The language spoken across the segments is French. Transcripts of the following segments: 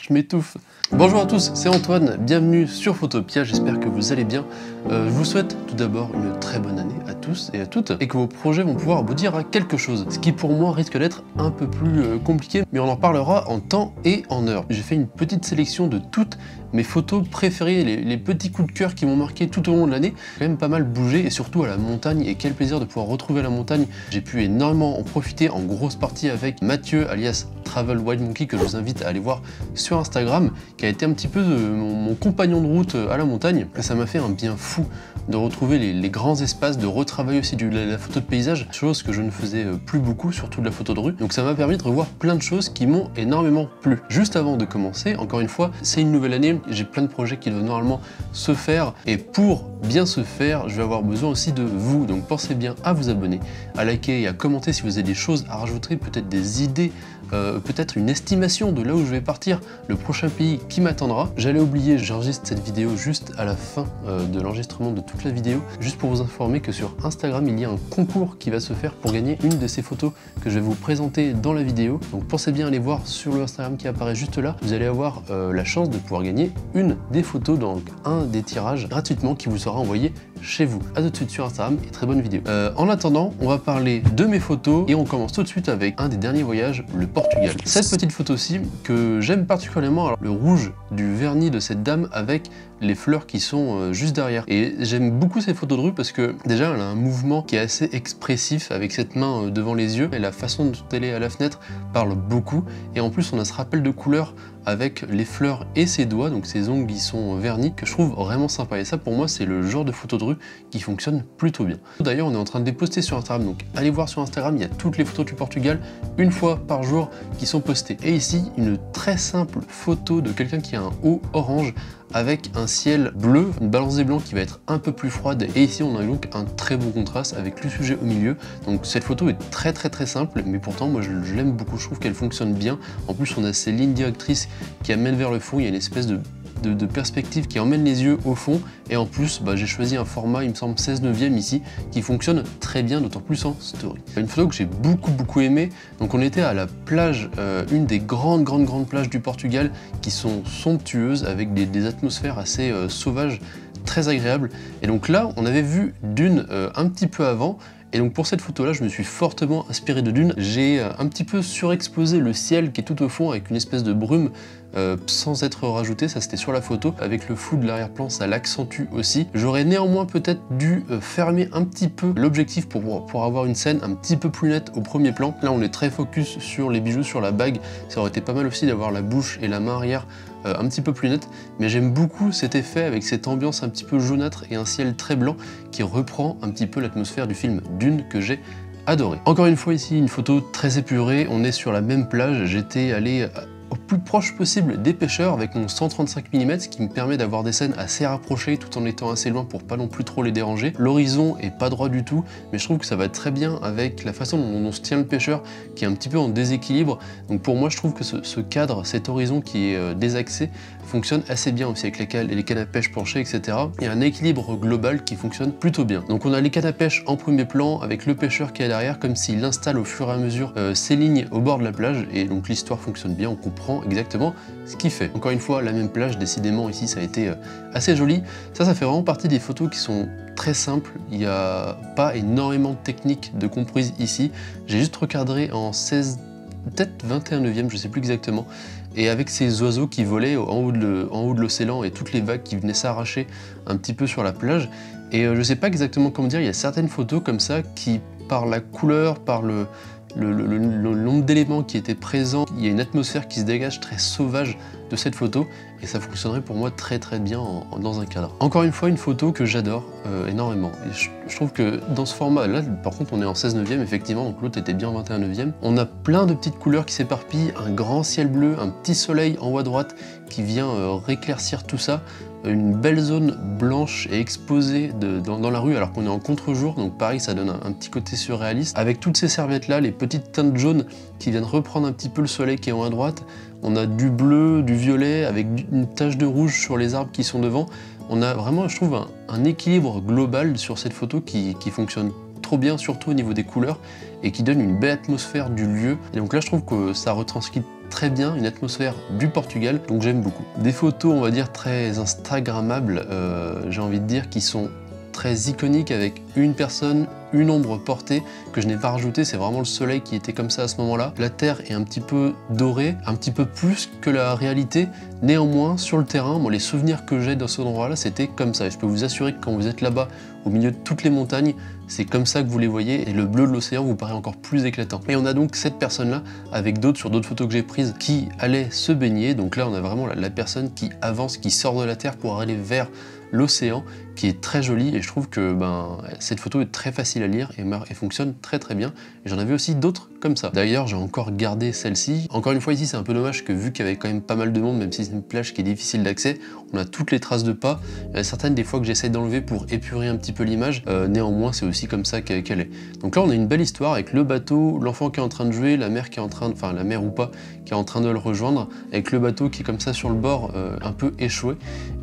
je m'étouffe. Bonjour à tous, c'est Antoine, bienvenue sur Photopia, j'espère que vous allez bien. Je vous souhaite tout d'abord une très bonne année à tous et à toutes, et que vos projets vont pouvoir aboutir à quelque chose, ce qui pour moi risque d'être un peu plus compliqué, mais on en parlera en temps et en heure. J'ai fait une petite sélection de toutes mes photos préférées, les petits coups de cœur qui m'ont marqué tout au long de l'année. J'ai quand même pas mal bougé, et surtout à la montagne, et quel plaisir de pouvoir retrouver la montagne. J'ai pu énormément en profiter en grosse partie avec Mathieu, alias Travel Wild Monkey, que je vous invite à aller voir sur Instagram, qui a été un petit peu mon compagnon de route à la montagne. Et ça m'a fait un bien fou de retrouver les grands espaces, de retravailler aussi la photo de paysage, chose que je ne faisais plus beaucoup, surtout de la photo de rue. Donc ça m'a permis de revoir plein de choses qui m'ont énormément plu. Juste avant de commencer, encore une fois, c'est une nouvelle année, j'ai plein de projets qui doivent normalement se faire, et pour bien se faire, je vais avoir besoin aussi de vous. Donc pensez bien à vous abonner, à liker et à commenter si vous avez des choses à rajouter, peut-être des idées, peut-être une estimation de là où je vais partir, le prochain pays qui m'attendra. J'allais oublier, j'enregistre cette vidéo juste à la fin de l'enregistrement de toute la vidéo, juste pour vous informer que sur Instagram il y a un concours qui va se faire pour gagner une de ces photos que je vais vous présenter dans la vidéo. Donc pensez bien à aller voir sur le Instagram qui apparaît juste là, vous allez avoir la chance de pouvoir gagner une des photos, donc un des tirages gratuitement qui vous sera envoyé chez vous. A tout de suite sur Instagram et très bonne vidéo. En attendant, on va parler de mes photos et on commence tout de suite avec un des derniers voyages, le Portugal. Cette petite photo-ci que j'aime particulièrement, alors, le rouge du vernis de cette dame avec les fleurs qui sont juste derrière. Et j'aime beaucoup ces photos de rue parce que déjà elle a un mouvement qui est assez expressif avec cette main devant les yeux, et la façon dont elle est à la fenêtre parle beaucoup, et en plus on a ce rappel de couleur avec les fleurs et ses doigts, donc ses ongles qui sont vernis, que je trouve vraiment sympa. Et ça pour moi c'est le genre de photo de rue qui fonctionne plutôt bien. D'ailleurs on est en train de les poster sur Instagram, donc allez voir sur Instagram, il y a toutes les photos du Portugal une fois par jour qui sont postées. Et ici une très simple photo de quelqu'un qui a un haut orange avec un ciel bleu, une balance des blancs qui va être un peu plus froide, et ici on a donc un très beau contraste avec le sujet au milieu. Donc cette photo est très simple, mais pourtant moi je l'aime beaucoup, je trouve qu'elle fonctionne bien. En plus on a ces lignes directrices qui amènent vers le fond, il y a une espèce de perspective qui emmène les yeux au fond, et en plus j'ai choisi un format, il me semble 16/9 ici, qui fonctionne très bien, d'autant plus en story. Une photo que j'ai beaucoup aimé. Donc on était à la plage, une des grandes plages du Portugal, qui sont somptueuses avec des atmosphères assez sauvages, très agréables. Et donc là on avait vu Dune un petit peu avant. Et donc pour cette photo là je me suis fortement inspiré de Dune. J'ai un petit peu surexposé le ciel qui est tout au fond avec une espèce de brume sans être rajouté, ça c'était sur la photo. Avec le flou de l'arrière-plan ça l'accentue aussi. J'aurais néanmoins peut-être dû fermer un petit peu l'objectif pour avoir une scène un petit peu plus nette au premier plan. Là on est très focus sur les bijoux, sur la bague, ça aurait été pas mal aussi d'avoir la bouche et la main arrière un petit peu plus nette, mais j'aime beaucoup cet effet avec cette ambiance un petit peu jaunâtre et un ciel très blanc qui reprend un petit peu l'atmosphère du film Dune que j'ai adoré. Encore une fois ici une photo très épurée, on est sur la même plage, j'étais allé au plus proche possible des pêcheurs avec mon 135 mm, ce qui me permet d'avoir des scènes assez rapprochées tout en étant assez loin pour pas non plus trop les déranger. L'horizon est pas droit du tout, mais je trouve que ça va très bien avec la façon dont se tient le pêcheur qui est un petit peu en déséquilibre. Donc pour moi je trouve que ce cadre, cet horizon qui est désaxé, fonctionne assez bien aussi avec les cannes à pêche penchées, etc. Il y a un équilibre global qui fonctionne plutôt bien. Donc on a les cannes à pêche en premier plan avec le pêcheur qui est derrière, comme s'il installe au fur et à mesure ses lignes au bord de la plage, et donc l'histoire fonctionne bien, on comprend exactement ce qu'il fait. Encore une fois la même plage, décidément ici ça a été assez joli. Ça fait vraiment partie des photos qui sont très simples, il n'y a pas énormément de techniques de comprise ici. J'ai juste recadré en 16, peut-être 21/9, je sais plus exactement, et avec ces oiseaux qui volaient en haut de l'océan et toutes les vagues qui venaient s'arracher un petit peu sur la plage. Et je sais pas exactement comment dire, il y a certaines photos comme ça qui, par la couleur, par le nombre d'éléments qui étaient présents, il y a une atmosphère qui se dégage très sauvage de cette photo, et ça fonctionnerait pour moi très bien dans un cadre. Encore une fois une photo que j'adore énormément, et je trouve que dans ce format là, par contre on est en 16/9 effectivement, donc l'autre était bien 21/9, on a plein de petites couleurs qui s'éparpillent, un grand ciel bleu, un petit soleil en haut à droite qui vient réclaircir tout ça, une belle zone blanche et exposée dans la rue alors qu'on est en contre-jour, donc pareil ça donne un petit côté surréaliste, avec toutes ces serviettes là, les petites teintes jaunes qui viennent reprendre un petit peu le soleil qui est en haut à droite. On a du bleu, du violet, avec une tache de rouge sur les arbres qui sont devant. On a vraiment, je trouve, un équilibre global sur cette photo qui fonctionne trop bien, surtout au niveau des couleurs, et qui donne une belle atmosphère du lieu. Et donc là, je trouve que ça retranscrit très bien une atmosphère du Portugal, donc j'aime beaucoup. Des photos, on va dire, très instagrammables, j'ai envie de dire, qui sont très iconiques avec une personne, une ombre portée que je n'ai pas rajouté, c'est vraiment le soleil qui était comme ça à ce moment-là. La terre est un petit peu dorée, un petit peu plus que la réalité. Néanmoins, sur le terrain, moi les souvenirs que j'ai dans cet endroit-là, c'était comme ça. Et je peux vous assurer que quand vous êtes là-bas, au milieu de toutes les montagnes, c'est comme ça que vous les voyez et le bleu de l'océan vous paraît encore plus éclatant. Et on a donc cette personne-là, avec d'autres sur d'autres photos que j'ai prises, qui allait se baigner. Donc là, on a vraiment la personne qui avance, qui sort de la terre pour aller vers l'océan, qui est très jolie, et je trouve que cette photo est très facile à lire et fonctionne très bien. Et j'en avais aussi d'autres comme ça. D'ailleurs, j'ai encore gardé celle-ci. Encore une fois, ici, c'est un peu dommage que vu qu'il y avait quand même pas mal de monde, même si c'est une plage qui est difficile d'accès, on a toutes les traces de pas. Il y en a certaines des fois que j'essaie d'enlever pour épurer un petit peu l'image. Néanmoins, c'est aussi comme ça qu'elle est. Donc là, on a une belle histoire avec le bateau, l'enfant qui est en train de jouer, la mère qui est en train de, enfin la mère ou pas, qui est en train de le rejoindre, avec le bateau qui est comme ça sur le bord, un peu échoué.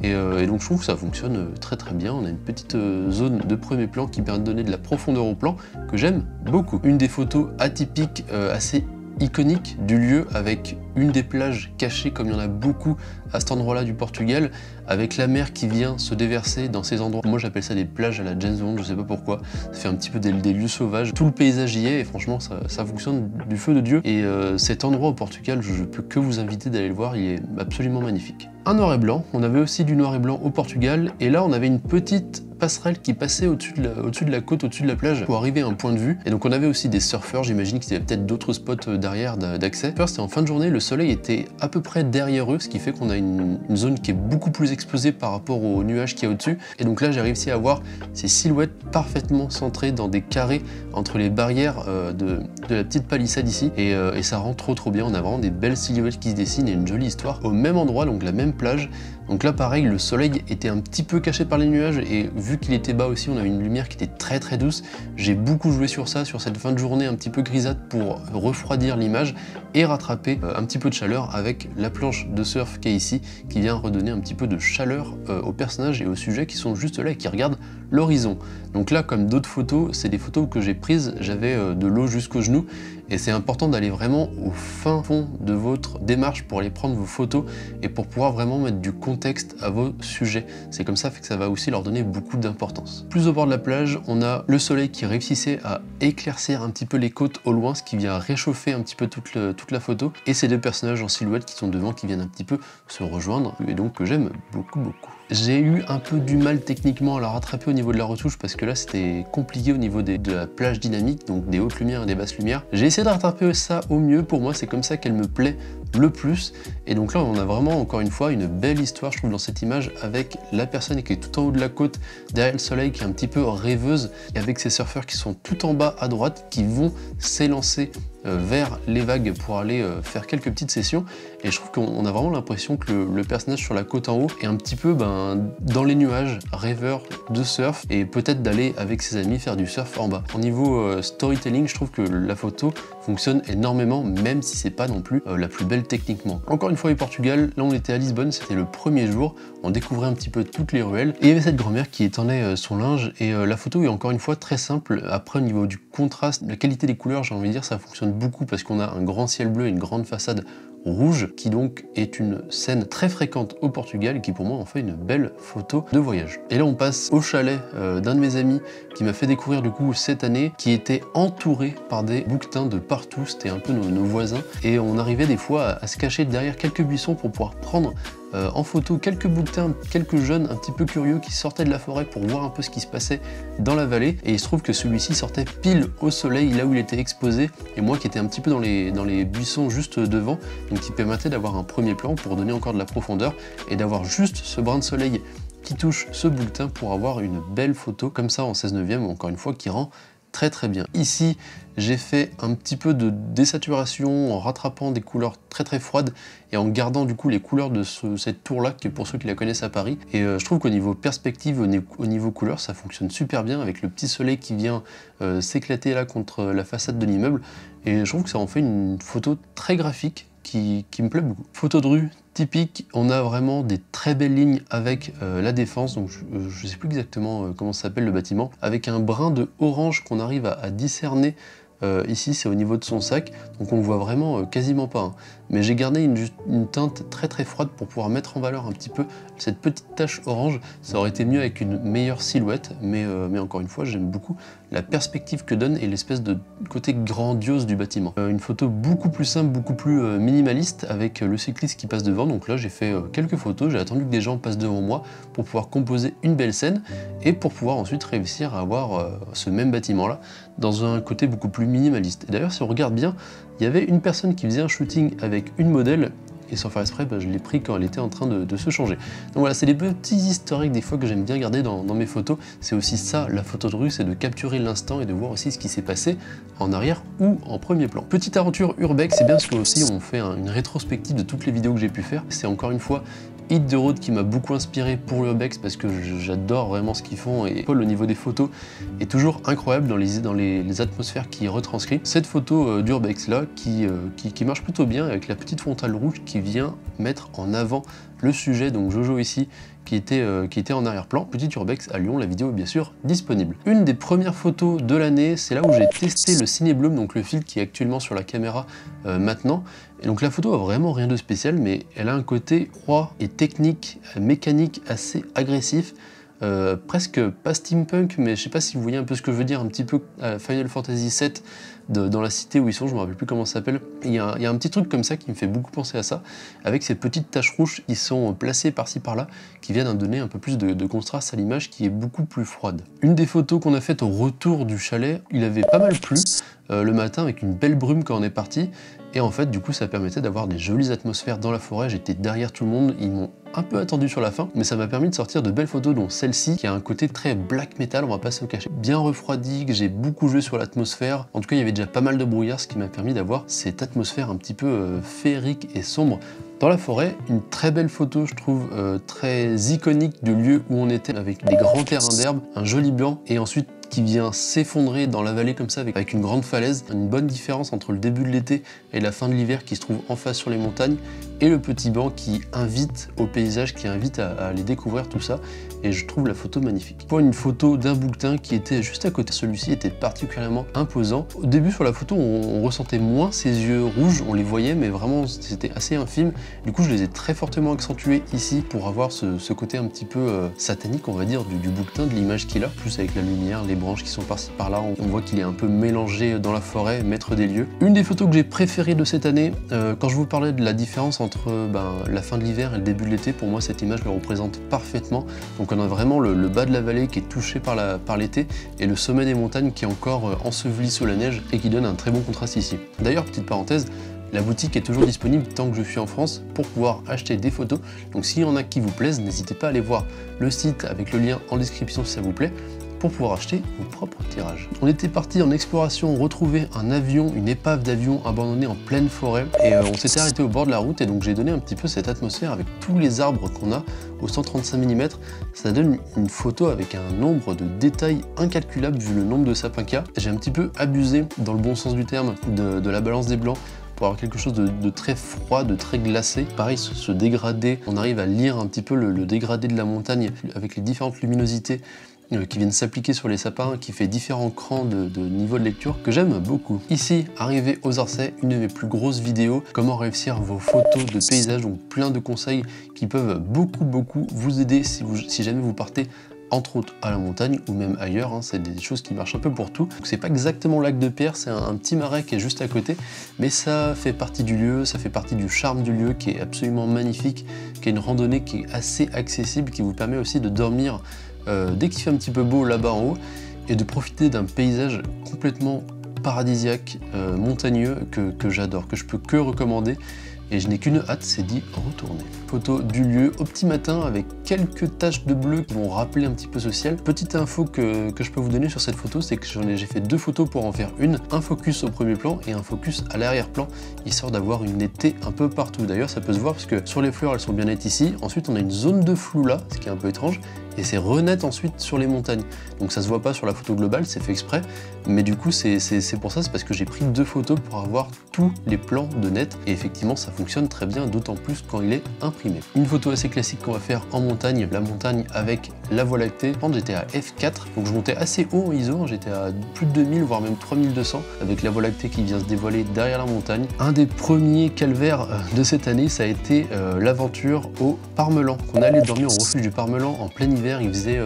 Et donc je trouve que ça fonctionne très bien. On a une petite zone de premier plan qui permet de donner de la profondeur au plan que j'aime beaucoup. Une des photos atypiques assez iconique du lieu, avec une des plages cachées comme il y en a beaucoup à cet endroit-là du Portugal, avec la mer qui vient se déverser dans ces endroits. Moi j'appelle ça des plages à la James Bond, je sais pas pourquoi, ça fait un petit peu des lieux sauvages. Tout le paysage y est et franchement ça fonctionne du feu de Dieu. Et cet endroit au Portugal, je peux que vous inviter d'aller le voir, il est absolument magnifique. Un noir et blanc, on avait aussi du noir et blanc au Portugal, et là on avait une petite passerelle qui passait au-dessus de la côte, au-dessus de la plage pour arriver à un point de vue. Et donc on avait aussi des surfeurs, j'imagine qu'il y avait peut-être d'autres spots derrière d'accès. C'était en fin de journée, le soleil était à peu près derrière eux, ce qui fait qu'on a une zone qui est beaucoup plus exposée par rapport aux nuages qu'il y a au-dessus. Et donc là j'ai réussi à voir ces silhouettes parfaitement centrées dans des carrés entre les barrières de la petite palissade ici. Et ça rend trop bien, on a vraiment des belles silhouettes qui se dessinent et une jolie histoire. Au même endroit, donc la même plage. Donc là pareil, le soleil était un petit peu caché par les nuages et vu qu'il était bas aussi, on avait une lumière qui était très douce. J'ai beaucoup joué sur ça, sur cette fin de journée un petit peu grisâtre pour refroidir l'image et rattraper un petit peu de chaleur avec la planche de surf qui est ici, qui vient redonner un petit peu de chaleur aux personnages et aux sujets qui sont juste là et qui regardent l'horizon. Donc là, comme d'autres photos, c'est des photos que j'ai prises, j'avais de l'eau jusqu'aux genoux et c'est important d'aller vraiment au fin fond de votre démarche pour aller prendre vos photos et pour pouvoir vraiment mettre du contexte à vos sujets. C'est comme ça que ça va aussi leur donner beaucoup d'importance. Plus au bord de la plage, on a le soleil qui réussissait à éclaircir un petit peu les côtes au loin, ce qui vient réchauffer un petit peu toute la photo, et ces deux personnages en silhouette qui sont devant, qui viennent un petit peu se rejoindre, et donc que j'aime beaucoup. J'ai eu un peu du mal techniquement à la rattraper au niveau de la retouche parce que là c'était compliqué au niveau de la plage dynamique, donc des hautes lumières et des basses lumières. J'ai essayé de rattraper ça au mieux, pour moi c'est comme ça qu'elle me plaît le plus. Et donc là on a vraiment encore une fois une belle histoire je trouve dans cette image, avec la personne qui est tout en haut de la côte derrière le soleil, qui est un petit peu rêveuse, et avec ces surfeurs qui sont tout en bas à droite, qui vont s'élancer vers les vagues pour aller faire quelques petites sessions. Et je trouve qu'on a vraiment l'impression que le personnage sur la côte en haut est un petit peu dans les nuages, rêveur de surf, et peut-être d'aller avec ses amis faire du surf en bas. Au niveau storytelling, je trouve que la photo fonctionne énormément, même si c'est pas non plus la plus belle techniquement. Encore une fois, au Portugal, là on était à Lisbonne, c'était le premier jour, on découvrait un petit peu toutes les ruelles, et il y avait cette grand-mère qui étendait son linge, et la photo est encore une fois très simple. Après, au niveau du contraste, la qualité des couleurs, j'ai envie de dire, ça fonctionne beaucoup parce qu'on a un grand ciel bleu et une grande façade rouge, qui donc est une scène très fréquente au Portugal et qui pour moi en fait une belle photo de voyage. Et là on passe au chalet d'un de mes amis qui m'a fait découvrir du coup cette année, qui était entouré par des bouquetins de partout, c'était un peu nos voisins, et on arrivait des fois à se cacher derrière quelques buissons pour pouvoir prendre en photo quelques bouquetins, quelques jeunes un petit peu curieux qui sortaient de la forêt pour voir un peu ce qui se passait dans la vallée. Et il se trouve que celui-ci sortait pile au soleil, là où il était exposé, et moi qui étais un petit peu dans les buissons juste devant, donc qui permettait d'avoir un premier plan pour donner encore de la profondeur et d'avoir juste ce brin de soleil qui touche ce bouquetin pour avoir une belle photo comme ça en 16/9, encore une fois, qui rend très bien. Ici, j'ai fait un petit peu de désaturation en rattrapant des couleurs très froides et en gardant du coup les couleurs de cette tour-là, qui est pour ceux qui la connaissent à Paris. Et je trouve qu'au niveau perspective, au niveau couleur, ça fonctionne super bien avec le petit soleil qui vient s'éclater là contre la façade de l'immeuble. Et je trouve que ça en fait une photo très graphique qui me plaît beaucoup. Photo de rue typique, on a vraiment des très belles lignes avec la Défense, donc je sais plus exactement comment ça s'appelle le bâtiment, avec un brin de orange qu'on arrive à discerner Ici c'est au niveau de son sac, donc on le voit vraiment quasiment pas, hein. Mais j'ai gardé une teinte très très froide pour pouvoir mettre en valeur un petit peu cette petite tache orange. Ça aurait été mieux avec une meilleure silhouette, mais encore une fois j'aime beaucoup la perspective que donne et l'espèce de côté grandiose du bâtiment. Une photo beaucoup plus simple, beaucoup plus minimaliste, avec le cycliste qui passe devant. Donc là j'ai fait quelques photos, j'ai attendu que des gens passent devant moi pour pouvoir composer une belle scène et pour pouvoir ensuite réussir à avoir ce même bâtiment là dans un côté beaucoup plus minimaliste. Et d'ailleurs si on regarde bien, il y avait une personne qui faisait un shooting avec une modèle, et sans faire exprès, je l'ai pris quand elle était en train de se changer. Donc voilà, c'est des petits historiques des fois que j'aime bien garder dans mes photos. C'est aussi ça, la photo de rue, c'est de capturer l'instant et de voir aussi ce qui s'est passé en arrière ou en premier plan. Petite aventure urbex, c'est bien parce que aussi on fait une rétrospective de toutes les vidéos que j'ai pu faire. C'est encore une fois Hit the Road qui m'a beaucoup inspiré pour l'urbex parce que j'adore vraiment ce qu'ils font, et Paul au niveau des photos est toujours incroyable dans les atmosphères qu'il retranscrit. Cette photo d'urbex là qui marche plutôt bien avec la petite frontale rouge qui vient mettre en avant le sujet, donc Jojo ici, qui était en arrière-plan. Petit urbex à Lyon, la vidéo est bien sûr disponible. Une des premières photos de l'année, c'est là où j'ai testé le Cinebloom, donc le filtre qui est actuellement sur la caméra maintenant. Et donc la photo a vraiment rien de spécial, mais elle a un côté froid et technique, mécanique assez agressif. Presque pas steampunk, mais je sais pas si vous voyez un peu ce que je veux dire, un petit peu Final Fantasy VII dans la cité où ils sont, je me rappelle plus comment ça s'appelle. Il y a un petit truc comme ça qui me fait beaucoup penser à ça, avec ces petites taches rouges qui sont placées par-ci par-là, qui viennent donner un peu plus de contraste à l'image qui est beaucoup plus froide. Une des photos qu'on a faites au retour du chalet, il avait pas mal plu le matin avec une belle brume quand on est parti, et en fait du coup ça permettait d'avoir des jolies atmosphères dans la forêt. J'étais derrière tout le monde, ils m'ont un peu attendu sur la fin, mais ça m'a permis de sortir de belles photos, dont celle-ci qui a un côté très black metal, on va pas se le cacher, bien refroidi, que j'ai beaucoup joué sur l'atmosphère. En tout cas il y avait déjà pas mal de brouillard, ce qui m'a permis d'avoir cette atmosphère un petit peu féerique et sombre dans la forêt. Une très belle photo je trouve, très iconique du lieu où on était, avec des grands terrains d'herbe, un joli blanc, et ensuite qui vient s'effondrer dans la vallée comme ça avec une grande falaise. Une bonne différence entre le début de l'été et la fin de l'hiver qui se trouve en face sur les montagnes, et le petit banc qui invite au paysage, qui invite à aller découvrir tout ça, et je trouve la photo magnifique. Pour une photo d'un bouquetin qui était juste à côté, celui-ci était particulièrement imposant. Au début sur la photo on ressentait moins ses yeux rouges, on les voyait mais vraiment c'était assez infime, du coup je les ai très fortement accentués ici pour avoir ce côté un petit peu satanique on va dire du bouquetin, de l'image qu'il a, plus avec la lumière, les branches qui sont par-ci par-là, on voit qu'il est un peu mélangé dans la forêt, maître des lieux. Une des photos que j'ai préférées de cette année, quand je vous parlais de la différence entre la fin de l'hiver et le début de l'été, pour moi cette image le représente parfaitement. Donc on a vraiment le bas de la vallée qui est touché par l'été, et le sommet des montagnes qui est encore enseveli sous la neige et qui donne un très bon contraste ici. D'ailleurs, petite parenthèse, la boutique est toujours disponible tant que je suis en France pour pouvoir acheter des photos. Donc s'il y en a qui vous plaisent, n'hésitez pas à aller voir le site avec le lien en description si ça vous plaît, pour pouvoir acheter vos propres tirages. On était parti en exploration, retrouver un avion, une épave d'avion abandonnée en pleine forêt, et on s'était arrêté au bord de la route, et donc j'ai donné un petit peu cette atmosphère avec tous les arbres qu'on a au 135 mm. Ça donne une photo avec un nombre de détails incalculable vu le nombre de sapins qu'il y a. J'ai un petit peu abusé, dans le bon sens du terme, de la balance des blancs, pour avoir quelque chose de très froid, de très glacé. Pareil, ce dégradé, on arrive à lire un petit peu le dégradé de la montagne avec les différentes luminosités qui viennent s'appliquer sur les sapins, qui fait différents crans de niveau de lecture que j'aime beaucoup. Ici, arrivé aux Arcets, une de mes plus grosses vidéos, comment réussir vos photos de paysages, donc plein de conseils qui peuvent beaucoup vous aider si jamais vous partez entre autres à la montagne ou même ailleurs, hein. C'est des choses qui marchent un peu pour tout. C'est pas exactement le lac de Pierre, c'est un petit marais qui est juste à côté, mais ça fait partie du lieu, ça fait partie du charme du lieu qui est absolument magnifique, qui est une randonnée qui est assez accessible, qui vous permet aussi de dormir dès qu'il fait un petit peu beau là-bas en haut, et de profiter d'un paysage complètement paradisiaque, montagneux, que j'adore, que je peux que recommander. Et je n'ai qu'une hâte, c'est d'y retourner. Photo du lieu au petit matin avec quelques taches de bleu qui vont rappeler un petit peu ce ciel. Petite info que je peux vous donner sur cette photo, c'est que j'ai fait deux photos pour en faire une. Un focus au premier plan et un focus à l'arrière-plan, histoire d'avoir une netteté un peu partout. D'ailleurs, ça peut se voir parce que sur les fleurs, elles sont bien nettes ici. Ensuite, on a une zone de flou là, ce qui est un peu étrange. Et c'est renet ensuite sur les montagnes. Donc ça se voit pas sur la photo globale, c'est fait exprès. Mais du coup, c'est pour ça, c'est parce que j'ai pris deux photos pour avoir tous les plans de net. Et effectivement, ça fonctionne très bien, d'autant plus quand il est imprimé. Une photo assez classique qu'on va faire en montagne, la montagne avec la Voie lactée. J'étais à f4, donc je montais assez haut en ISO, j'étais à plus de 2000 voire même 3200 avec la Voie lactée qui vient se dévoiler derrière la montagne. Un des premiers calvaires de cette année, ça a été l'aventure au Parmelan. On allait dormir au refuge du Parmelan en plein hiver, il faisait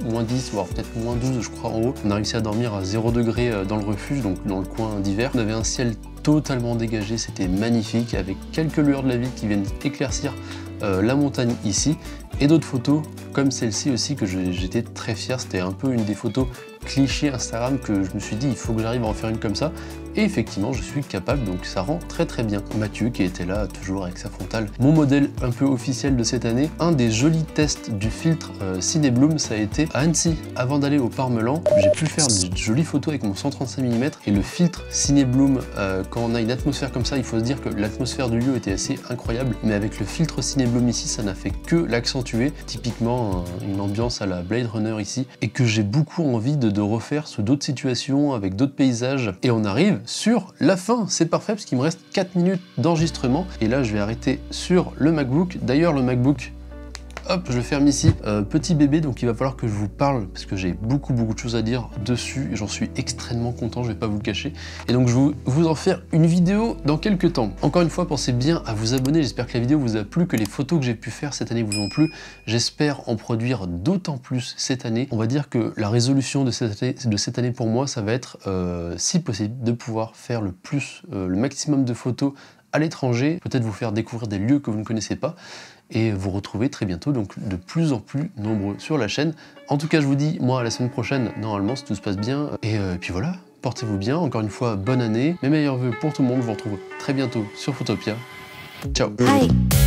moins 10 voire peut-être moins 12 je crois en haut. On a réussi à dormir à 0 degré dans le refuge, donc dans le coin d'hiver. On avait un ciel totalement dégagé, c'était magnifique avec quelques lueurs de la ville qui viennent éclaircir la montagne ici, et d'autres photos comme celle-ci aussi que j'étais très fier. C'était un peu une des photos clichés Instagram que je me suis dit il faut que j'arrive à en faire une comme ça, et effectivement je suis capable, donc ça rend très bien. Mathieu qui était là toujours avec sa frontale, mon modèle un peu officiel de cette année. Un des jolis tests du filtre Cinebloom, ça a été à Annecy. Avant d'aller au Parmelan, j'ai pu faire des jolies photos avec mon 135 mm, et le filtre Cinebloom, quand on a une atmosphère comme ça, il faut se dire que l'atmosphère du lieu était assez incroyable, mais avec le filtre Cinebloom ici, ça n'a fait que l'accentuer. Typiquement une ambiance à la Blade Runner ici, et que j'ai beaucoup envie de refaire sous d'autres situations, avec d'autres paysages. Et on arrive sur la fin, c'est parfait parce qu'il me reste 4 minutes d'enregistrement, et là je vais arrêter sur le MacBook. D'ailleurs le MacBook, hop, je le ferme ici. Petit bébé, donc il va falloir que je vous parle parce que j'ai beaucoup de choses à dire dessus et j'en suis extrêmement content, je vais pas vous le cacher. Et donc je vais vous en faire une vidéo dans quelques temps. Encore une fois, pensez bien à vous abonner, j'espère que la vidéo vous a plu, que les photos que j'ai pu faire cette année vous ont plu. J'espère en produire d'autant plus cette année. On va dire que la résolution de cette année pour moi, ça va être, si possible, de pouvoir faire le maximum de photos à l'étranger, peut-être vous faire découvrir des lieux que vous ne connaissez pas, et vous retrouver très bientôt, donc de plus en plus nombreux sur la chaîne. En tout cas, je vous dis, moi, à la semaine prochaine, normalement, si tout se passe bien. Et puis voilà, portez-vous bien. Encore une fois, bonne année. Mes meilleurs vœux pour tout le monde. Je vous retrouve très bientôt sur Photopia. Ciao. Hi.